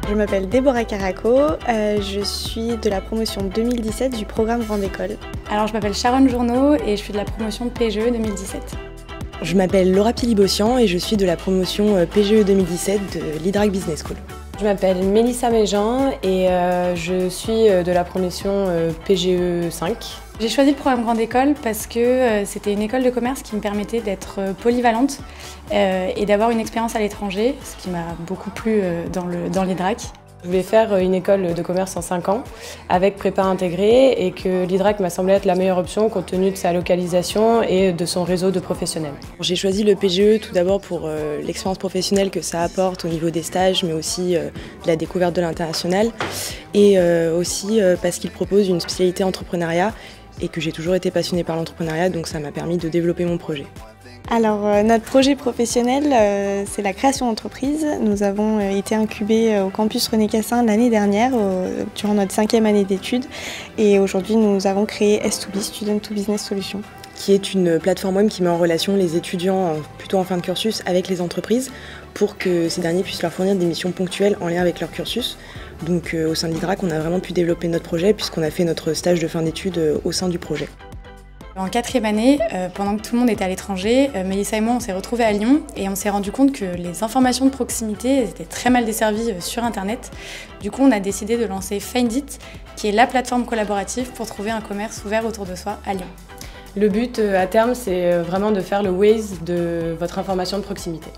Je m'appelle Déborah Caraco, je suis de la promotion 2017 du programme Grande École. Alors je m'appelle Sharon Journeau et je suis de la promotion de PGE 2017. Je m'appelle Laura Pilibossian et je suis de la promotion PGE 2017 de l'Hydrac Business School. Je m'appelle Mélissa Méjean et je suis de la promotion PGE 5. J'ai choisi le programme Grande École parce que c'était une école de commerce qui me permettait d'être polyvalente et d'avoir une expérience à l'étranger, ce qui m'a beaucoup plu dans l'Hydrac. Je voulais faire une école de commerce en 5 ans avec prépa intégrée et que l'Hydrac m'a semblé être la meilleure option compte tenu de sa localisation et de son réseau de professionnels. J'ai choisi le PGE tout d'abord pour l'expérience professionnelle que ça apporte au niveau des stages, mais aussi de la découverte de l'international et aussi parce qu'il propose une spécialité entrepreneuriat et que j'ai toujours été passionnée par l'entrepreneuriat, donc ça m'a permis de développer mon projet. Alors notre projet professionnel, c'est la création d'entreprise. Nous avons été incubés au campus René Cassin l'année dernière, durant notre 5e année d'études. Et aujourd'hui, nous avons créé S2B, Student to Business Solutions, qui est une plateforme web qui met en relation les étudiants plutôt en fin de cursus avec les entreprises pour que ces derniers puissent leur fournir des missions ponctuelles en lien avec leur cursus. Donc au sein de l'Hydrac, on a vraiment pu développer notre projet puisqu'on a fait notre stage de fin d'études au sein du projet. En 4e année, pendant que tout le monde était à l'étranger, Mélissa et moi on s'est retrouvés à Lyon et on s'est rendu compte que les informations de proximité étaient très mal desservies sur internet. Du coup on a décidé de lancer Find It, qui est la plateforme collaborative pour trouver un commerce ouvert autour de soi à Lyon. Le but à terme, c'est vraiment de faire le Waze de votre information de proximité.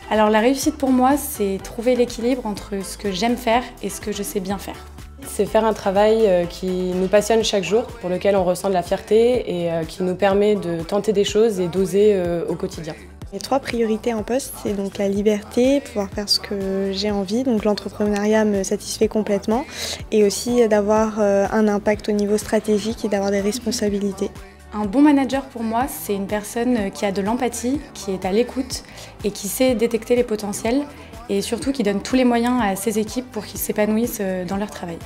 Alors la réussite pour moi, c'est trouver l'équilibre entre ce que j'aime faire et ce que je sais bien faire. C'est faire un travail qui nous passionne chaque jour, pour lequel on ressent de la fierté et qui nous permet de tenter des choses et d'oser au quotidien. Les 3 priorités en poste, c'est donc la liberté, pouvoir faire ce que j'ai envie, donc l'entrepreneuriat me satisfait complètement, et aussi d'avoir un impact au niveau stratégique et d'avoir des responsabilités. Un bon manager pour moi, c'est une personne qui a de l'empathie, qui est à l'écoute et qui sait détecter les potentiels et surtout qui donne tous les moyens à ses équipes pour qu'ils s'épanouissent dans leur travail.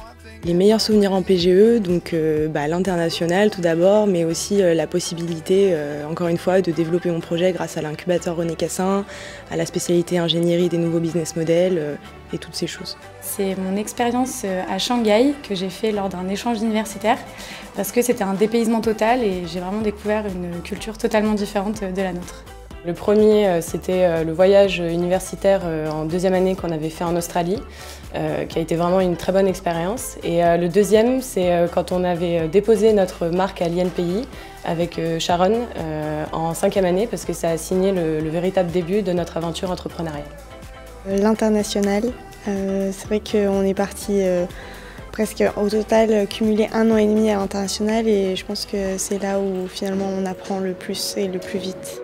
Les meilleurs souvenirs en PGE, donc l'international tout d'abord, mais aussi la possibilité, encore une fois, de développer mon projet grâce à l'incubateur René Cassin, à la spécialité ingénierie des nouveaux business models et toutes ces choses. C'est mon expérience à Shanghai que j'ai fait lors d'un échange universitaire parce que c'était un dépaysement total et j'ai vraiment découvert une culture totalement différente de la nôtre. Le premier, c'était le voyage universitaire en 2e année qu'on avait fait en Australie, qui a été vraiment une très bonne expérience. Et le deuxième, c'est quand on avait déposé notre marque à l'INPI avec Sharon en 5e année, parce que ça a signé le véritable début de notre aventure entrepreneuriale. L'international, c'est vrai qu'on est parti presque au total cumuler 1 an et demi à l'international et je pense que c'est là où finalement on apprend le plus et le plus vite.